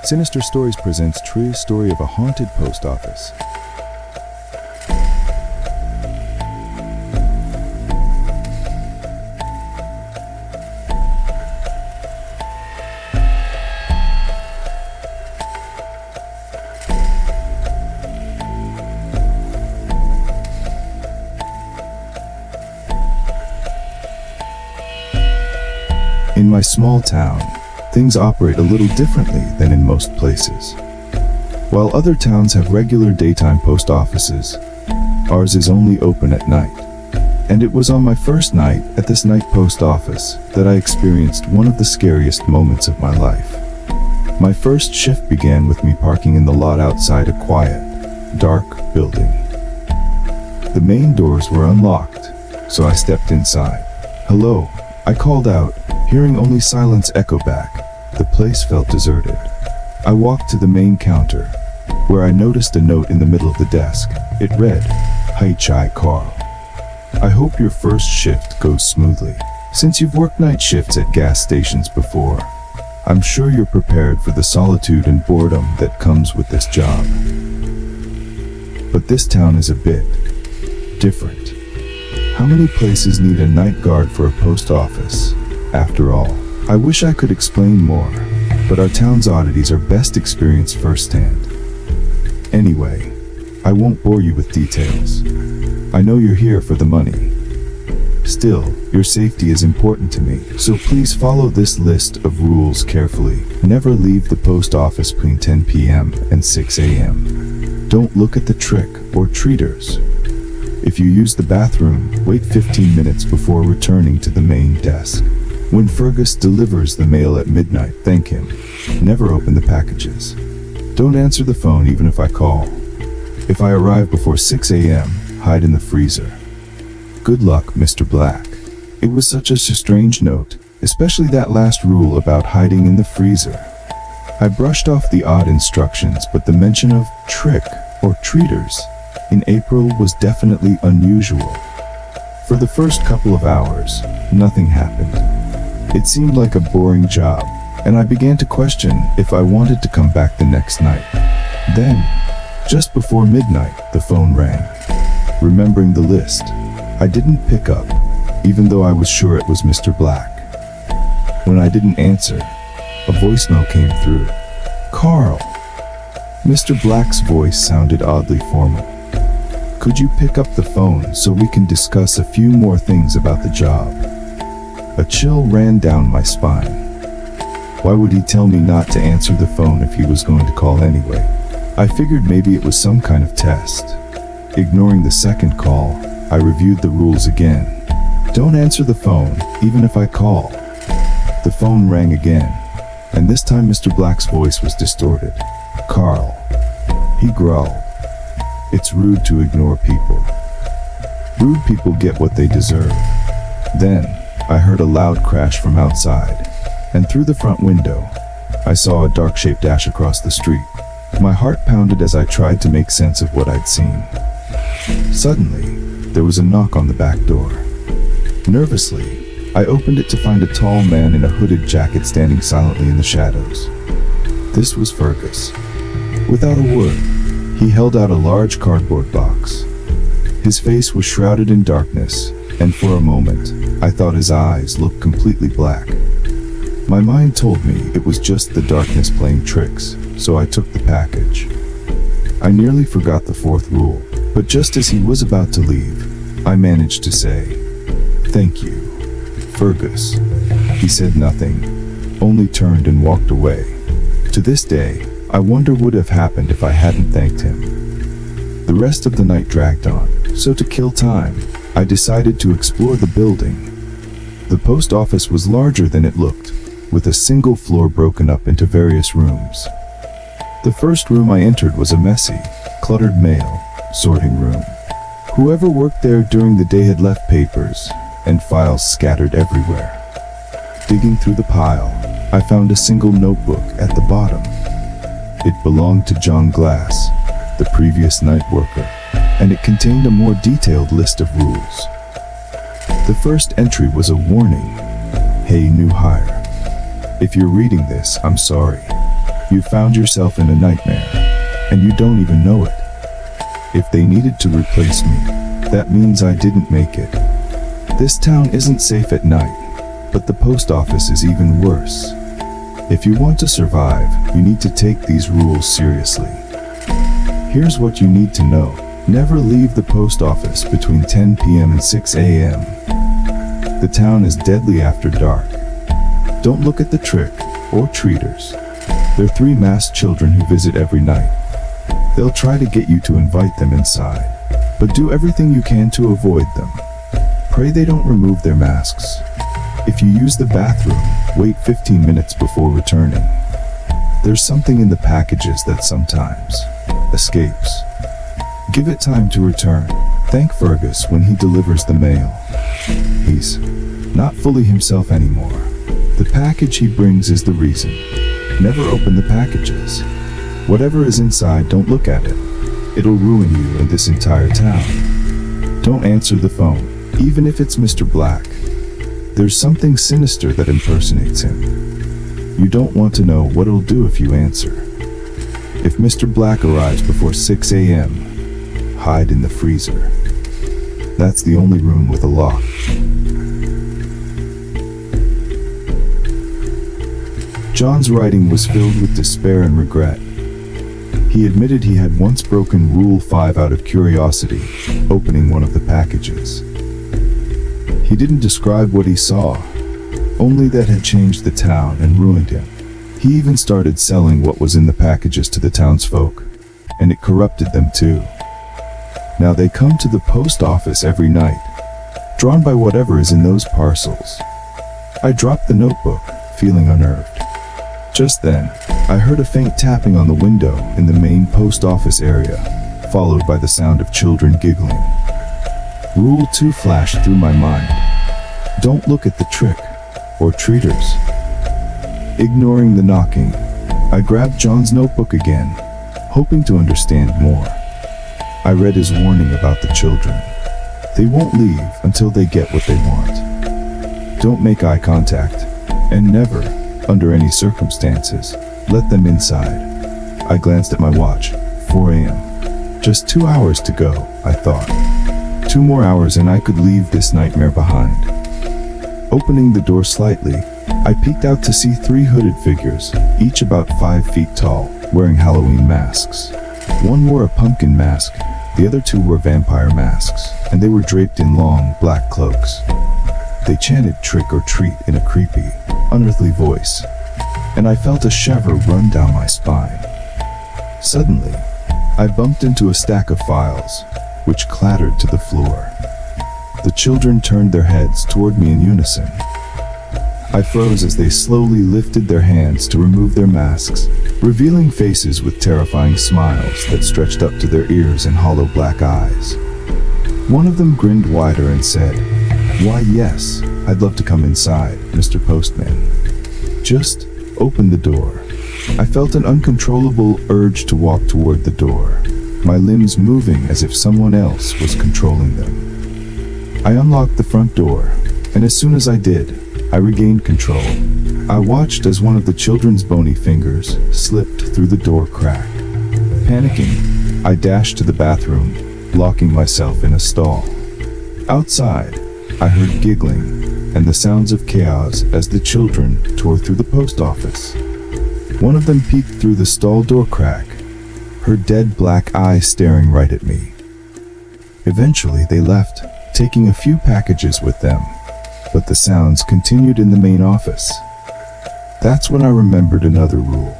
Sinister Stories presents true story of a haunted post office. In my small town, things operate a little differently than in most places. While other towns have regular daytime post offices, ours is only open at night. And it was on my first night at this night post office that I experienced one of the scariest moments of my life. My first shift began with me parking in the lot outside a quiet, dark building. The main doors were unlocked, so I stepped inside. "Hello," I called out, hearing only silence echo back. The place felt deserted. I walked to the main counter, where I noticed a note in the middle of the desk. It read, "Hi Chai Carl. I hope your first shift goes smoothly. Since you've worked night shifts at gas stations before, I'm sure you're prepared for the solitude and boredom that comes with this job. But this town is a bit different. How many places need a night guard for a post office? After all, I wish I could explain more, but our town's oddities are best experienced firsthand. Anyway, I won't bore you with details. I know you're here for the money. Still, your safety is important to me, so please follow this list of rules carefully. Never leave the post office between 10 p.m. and 6 a.m. Don't look at the trick or treaters. If you use the bathroom, wait 15 minutes before returning to the main desk. When Fergus delivers the mail at midnight, thank him. Never open the packages. Don't answer the phone even if I call. If I arrive before 6 a.m., hide in the freezer. Good luck, Mr. Black." It was such a strange note, especially that last rule about hiding in the freezer. I brushed off the odd instructions, but the mention of trick or treaters in April was definitely unusual. For the first couple of hours, nothing happened. It seemed like a boring job, and I began to question if I wanted to come back the next night. Then, just before midnight, the phone rang. Remembering the list, I didn't pick up, even though I was sure it was Mr. Black. When I didn't answer, a voicemail came through. "Carl." Mr. Black's voice sounded oddly formal. "Could you pick up the phone so we can discuss a few more things about the job?" A chill ran down my spine. Why would he tell me not to answer the phone if he was going to call anyway? I figured maybe it was some kind of test. Ignoring the second call, I reviewed the rules again. Don't answer the phone, even if I call. The phone rang again, and this time Mr. Black's voice was distorted. "Carl," he growled. "It's rude to ignore people. Rude people get what they deserve." Then, I heard a loud crash from outside, and through the front window, I saw a dark shape dash across the street. My heart pounded as I tried to make sense of what I'd seen. Suddenly, there was a knock on the back door. Nervously, I opened it to find a tall man in a hooded jacket standing silently in the shadows. This was Fergus. Without a word, he held out a large cardboard box. His face was shrouded in darkness, and for a moment, I thought his eyes looked completely black. My mind told me it was just the darkness playing tricks, so I took the package. I nearly forgot the fourth rule, but just as he was about to leave, I managed to say, "Thank you, Fergus." He said nothing, only turned and walked away. To this day, I wonder what would have happened if I hadn't thanked him. The rest of the night dragged on, so to kill time, I decided to explore the building. The post office was larger than it looked, with a single floor broken up into various rooms. The first room I entered was a messy, cluttered mail sorting room. Whoever worked there during the day had left papers and files scattered everywhere. Digging through the pile, I found a single notebook at the bottom. It belonged to John Glass, the previous night worker, and it contained a more detailed list of rules. The first entry was a warning. "Hey, new hire. If you're reading this, I'm sorry. You found yourself in a nightmare, and you don't even know it. If they needed to replace me, that means I didn't make it. This town isn't safe at night, but the post office is even worse. If you want to survive, you need to take these rules seriously. Here's what you need to know. Never leave the post office between 10 p.m. and 6 a.m. The town is deadly after dark. Don't look at the trick or treaters. They're 3 masked children who visit every night. They'll try to get you to invite them inside, but do everything you can to avoid them. Pray they don't remove their masks. If you use the bathroom, wait 15 minutes before returning. There's something in the packages that sometimes escapes. Give it time to return. Thank Fergus when he delivers the mail. He's not fully himself anymore. The package he brings is the reason. Never open the packages. Whatever is inside, don't look at it. It'll ruin you and this entire town. Don't answer the phone, even if it's Mr. Black. There's something sinister that impersonates him. You don't want to know what it'll do if you answer. If Mr. Black arrives before 6 a.m., hide in the freezer. That's the only room with a lock. John's writing was filled with despair and regret. He admitted he had once broken Rule 5 out of curiosity, opening one of the packages. He didn't describe what he saw, only that had changed the town and ruined him. He even started selling what was in the packages to the townsfolk, and it corrupted them too. Now they come to the post office every night, drawn by whatever is in those parcels. I dropped the notebook, feeling unnerved. Just then, I heard a faint tapping on the window in the main post office area, followed by the sound of children giggling. Rule 2 flashed through my mind. Don't look at the trick or treaters. Ignoring the knocking, I grabbed John's notebook again, hoping to understand more. I read his warning about the children. They won't leave until they get what they want. Don't make eye contact, and never, under any circumstances, let them inside. I glanced at my watch. 4 a.m. Just 2 hours to go, I thought. 2 more hours and I could leave this nightmare behind. Opening the door slightly, I peeked out to see 3 hooded figures, each about 5 feet tall, wearing Halloween masks. One wore a pumpkin mask, the other 2 wore vampire masks, and they were draped in long, black cloaks. They chanted trick or treat in a creepy, unearthly voice, and I felt a shiver run down my spine. Suddenly, I bumped into a stack of files, which clattered to the floor. The children turned their heads toward me in unison. I froze as they slowly lifted their hands to remove their masks, revealing faces with terrifying smiles that stretched up to their ears and hollow black eyes. One of them grinned wider and said, "Why, yes, I'd love to come inside, Mr. Postman. Just open the door." I felt an uncontrollable urge to walk toward the door, my limbs moving as if someone else was controlling them. I unlocked the front door, and as soon as I did, I regained control. I watched as one of the children's bony fingers slipped through the door crack. Panicking, I dashed to the bathroom, locking myself in a stall. Outside, I heard giggling and the sounds of chaos as the children tore through the post office. One of them peeked through the stall door crack, her dead black eye staring right at me. Eventually they left, taking a few packages with them, but the sounds continued in the main office. That's when I remembered another rule.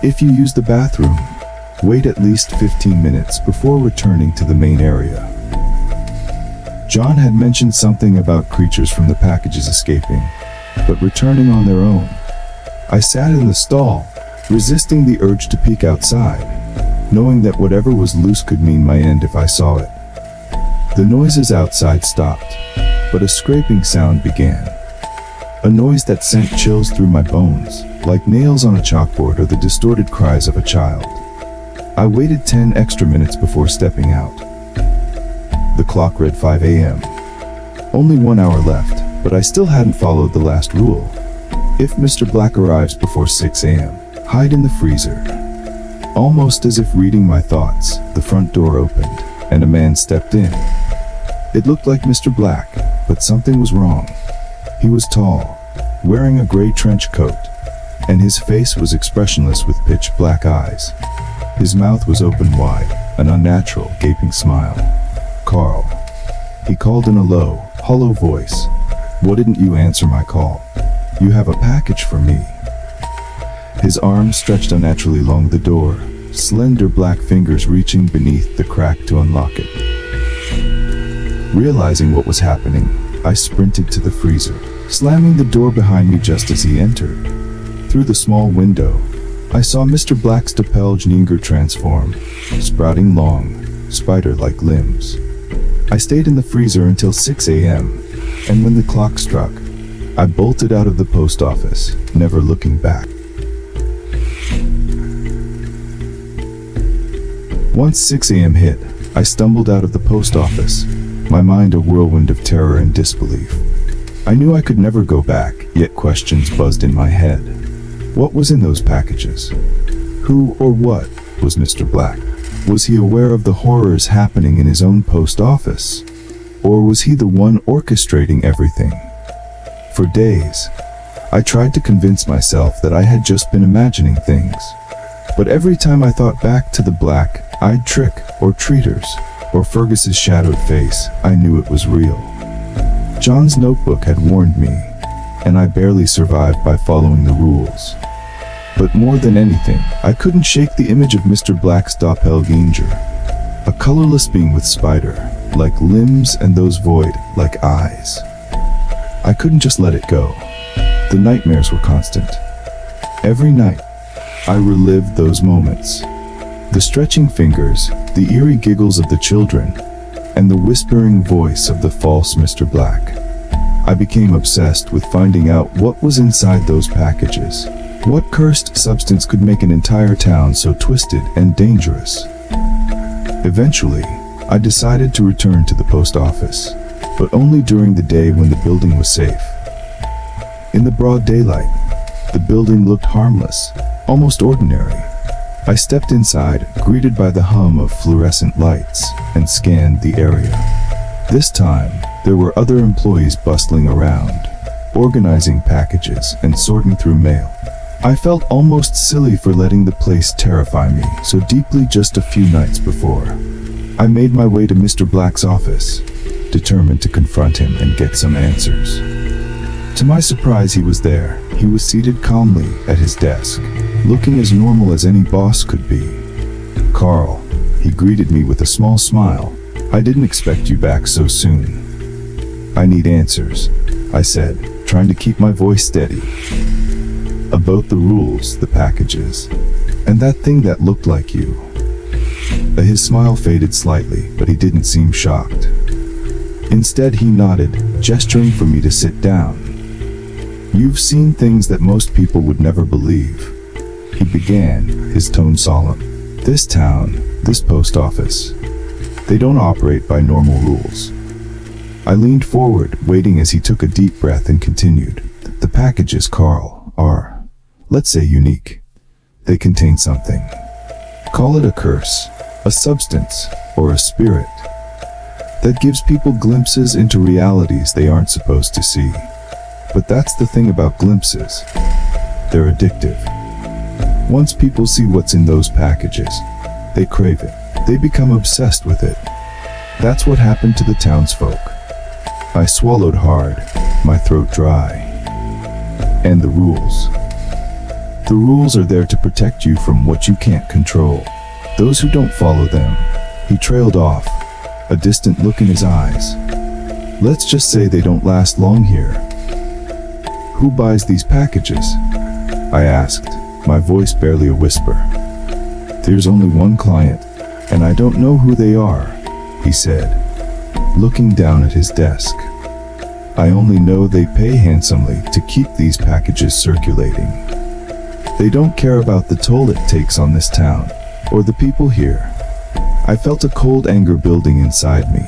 If you use the bathroom, wait at least 15 minutes before returning to the main area. John had mentioned something about creatures from the packages escaping, but returning on their own. I sat in the stall, resisting the urge to peek outside, knowing that whatever was loose could mean my end if I saw it. The noises outside stopped, but a scraping sound began. A noise that sent chills through my bones, like nails on a chalkboard or the distorted cries of a child. I waited 10 extra minutes before stepping out. The clock read 5 a.m. Only 1 hour left, but I still hadn't followed the last rule. If Mr. Black arrives before 6 a.m., Hide in the freezer. Almost as if reading my thoughts, the front door opened, and a man stepped in. It looked like Mr. Black, but something was wrong. He was tall, wearing a gray trench coat, and his face was expressionless with pitch black eyes. His mouth was open wide, an unnatural, gaping smile. "Carl," he called in a low, hollow voice. "Why didn't you answer my call? You have a package for me." His arms stretched unnaturally along the door, slender black fingers reaching beneath the crack to unlock it. Realizing what was happening, I sprinted to the freezer, slamming the door behind me just as he entered. Through the small window, I saw Mr. Black's doppelganger transform, sprouting long, spider-like limbs. I stayed in the freezer until 6 a.m., and when the clock struck, I bolted out of the post office, never looking back. Once 6 a.m. hit, I stumbled out of the post office, my mind a whirlwind of terror and disbelief. I knew I could never go back, yet questions buzzed in my head. What was in those packages? Who or what was Mr. Black? Was he aware of the horrors happening in his own post office? Or was he the one orchestrating everything? For days, I tried to convince myself that I had just been imagining things. But every time I thought back to the black-eyed trick, or treaters, or Fergus's shadowed face, I knew it was real. John's notebook had warned me, and I barely survived by following the rules. But more than anything, I couldn't shake the image of Mr. Black's doppelganger, a colorless being with spider-like limbs and those void-like eyes. I couldn't just let it go. The nightmares were constant. Every night, I relived those moments. The stretching fingers, the eerie giggles of the children, and the whispering voice of the false Mr. Black. I became obsessed with finding out what was inside those packages. What cursed substance could make an entire town so twisted and dangerous? Eventually, I decided to return to the post office, but only during the day when the building was safe. In the broad daylight, the building looked harmless, almost ordinary. I stepped inside, greeted by the hum of fluorescent lights, and scanned the area. This time, there were other employees bustling around, organizing packages and sorting through mail. I felt almost silly for letting the place terrify me so deeply just a few nights before. I made my way to Mr. Black's office, determined to confront him and get some answers. To my surprise, he was there. He was seated calmly at his desk, looking as normal as any boss could be. "Carl," he greeted me with a small smile. "I didn't expect you back so soon." "I need answers," I said, trying to keep my voice steady. "About the rules, the packages, and that thing that looked like you." His smile faded slightly, but he didn't seem shocked. Instead, he nodded, gesturing for me to sit down. "You've seen things that most people would never believe," he began, his tone solemn. "This town, this post office, they don't operate by normal rules." I leaned forward, waiting as he took a deep breath and continued. "The packages, Carl, are, let's say, unique. They contain something. Call it a curse, a substance, or a spirit that gives people glimpses into realities they aren't supposed to see. But that's the thing about glimpses. They're addictive. Once people see what's in those packages, they crave it. They become obsessed with it. That's what happened to the townsfolk." I swallowed hard, my throat dry. "And the rules? The rules are there to protect you from what you can't control. Those who don't follow them." He trailed off, a distant look in his eyes. "Let's just say they don't last long here." "Who buys these packages?" I asked, my voice barely a whisper. "There's only one client, and I don't know who they are," he said, looking down at his desk. "I only know they pay handsomely to keep these packages circulating. They don't care about the toll it takes on this town, or the people here." I felt a cold anger building inside me.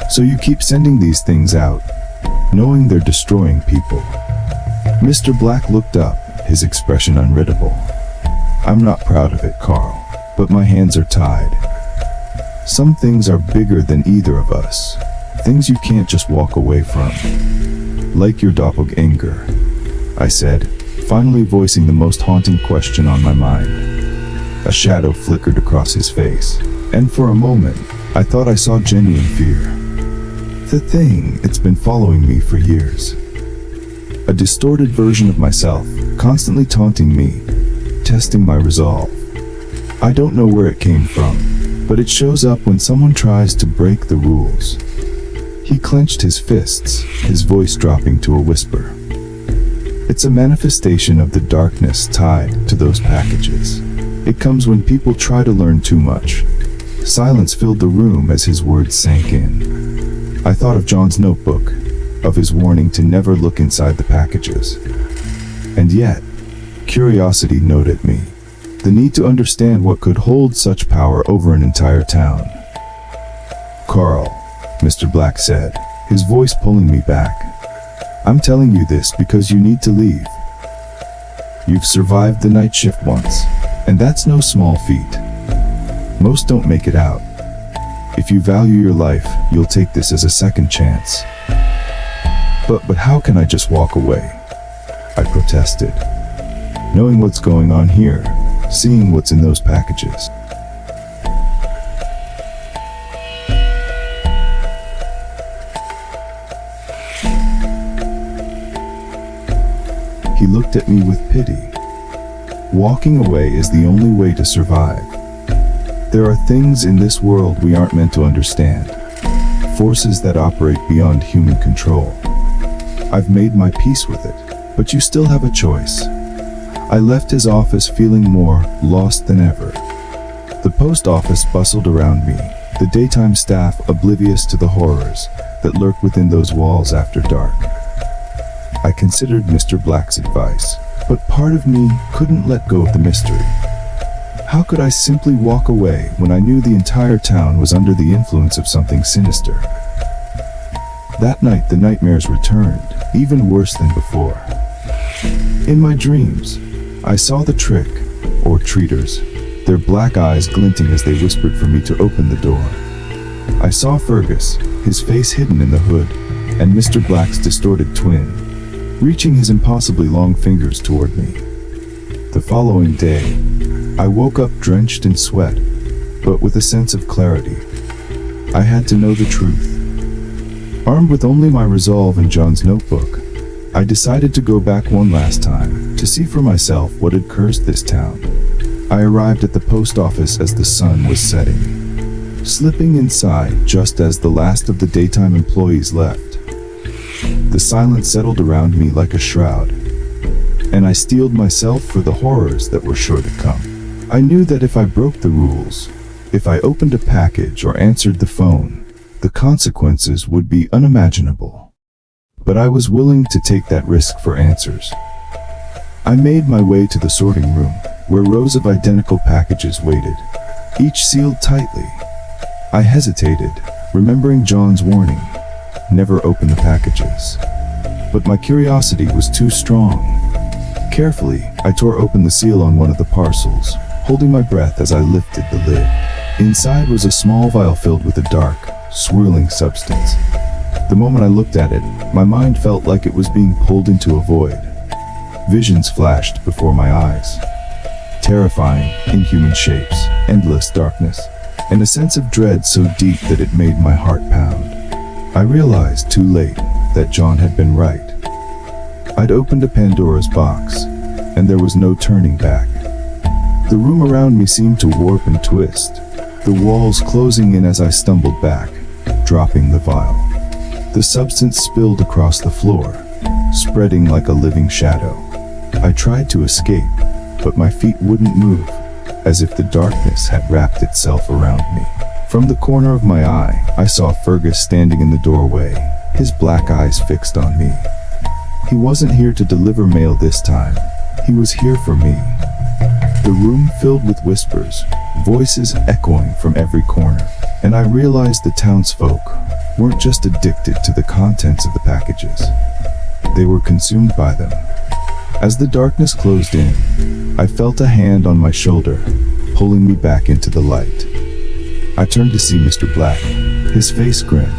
"So you keep sending these things out, knowing they're destroying people?" Mr. Black looked up, his expression unreadable. I'm not proud of it, Carl, but my hands are tied. Some things are bigger than either of us, things you can't just walk away from. Like your doppelganger, I said, finally voicing the most haunting question on my mind. A shadow flickered across his face, and for a moment, I thought I saw genuine fear. The thing, it's been following me for years. A distorted version of myself, constantly taunting me, testing my resolve. I don't know where it came from, but it shows up when someone tries to break the rules. He clenched his fists, his voice dropping to a whisper. It's a manifestation of the darkness tied to those packages. It comes when people try to learn too much. Silence filled the room as his words sank in. I thought of John's notebook, of his warning to never look inside the packages. And yet, curiosity gnawed at me, the need to understand what could hold such power over an entire town. Carl, Mr. Black said, his voice pulling me back. I'm telling you this because you need to leave. You've survived the night shift once, and that's no small feat. Most don't make it out. If you value your life, you'll take this as a second chance. But how can I just walk away? I protested. Knowing what's going on here, seeing what's in those packages. He looked at me with pity. Walking away is the only way to survive. There are things in this world we aren't meant to understand. Forces that operate beyond human control. I've made my peace with it, but you still have a choice. I left his office feeling more lost than ever. The post office bustled around me, the daytime staff oblivious to the horrors that lurk within those walls after dark. I considered Mr. Black's advice, but part of me couldn't let go of the mystery. How could I simply walk away when I knew the entire town was under the influence of something sinister? That night the nightmares returned, even worse than before. In my dreams, I saw the trick, or treaters, their black eyes glinting as they whispered for me to open the door. I saw Fergus, his face hidden in the hood, and Mr. Black's distorted twin, reaching his impossibly long fingers toward me. The following day, I woke up drenched in sweat, but with a sense of clarity. I had to know the truth. Armed with only my resolve and John's notebook, I decided to go back one last time, to see for myself what had cursed this town. I arrived at the post office as the sun was setting, slipping inside just as the last of the daytime employees left. The silence settled around me like a shroud, and I steeled myself for the horrors that were sure to come. I knew that if I broke the rules, if I opened a package or answered the phone, the consequences would be unimaginable. But I was willing to take that risk for answers. I made my way to the sorting room, where rows of identical packages waited, each sealed tightly. I hesitated, remembering John's warning, never open the packages. But my curiosity was too strong. Carefully, I tore open the seal on one of the parcels, holding my breath as I lifted the lid. Inside was a small vial filled with a dark, swirling substance. The moment I looked at it, my mind felt like it was being pulled into a void. Visions flashed before my eyes. Terrifying, inhuman shapes, endless darkness, and a sense of dread so deep that it made my heart pound. I realized too late that John had been right. I'd opened a Pandora's box, and there was no turning back. The room around me seemed to warp and twist, the walls closing in as I stumbled back, dropping the vial. The substance spilled across the floor, spreading like a living shadow. I tried to escape, but my feet wouldn't move, as if the darkness had wrapped itself around me. From the corner of my eye, I saw Fergus standing in the doorway, his black eyes fixed on me. He wasn't here to deliver mail this time. He was here for me. The room filled with whispers, voices echoing from every corner, and I realized the townsfolk weren't just addicted to the contents of the packages. They were consumed by them. As the darkness closed in, I felt a hand on my shoulder, pulling me back into the light. I turned to see Mr. Black, his face grim.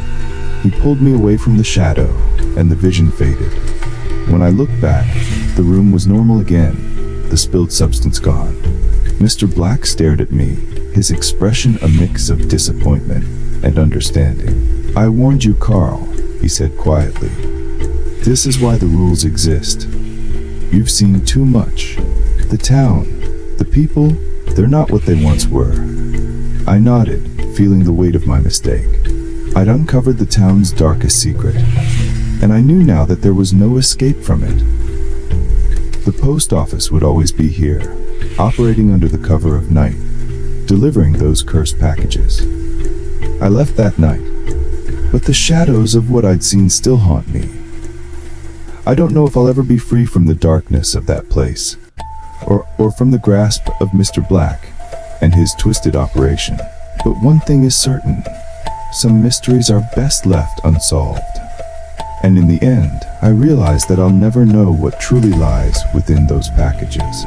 He pulled me away from the shadow, and the vision faded. When I looked back, the room was normal again, the spilled substance gone. Mr. Black stared at me, his expression a mix of disappointment and understanding. "I warned you, Carl," he said quietly. "This is why the rules exist. You've seen too much. The town, the people, they're not what they once were." I nodded, feeling the weight of my mistake. I'd uncovered the town's darkest secret, and I knew now that there was no escape from it. The post office would always be here, operating under the cover of night, delivering those cursed packages. I left that night, but the shadows of what I'd seen still haunt me. I don't know if I'll ever be free from the darkness of that place, or from the grasp of Mr. Black and his twisted operation. But one thing is certain, some mysteries are best left unsolved. And in the end, I realized that I'll never know what truly lies within those packages.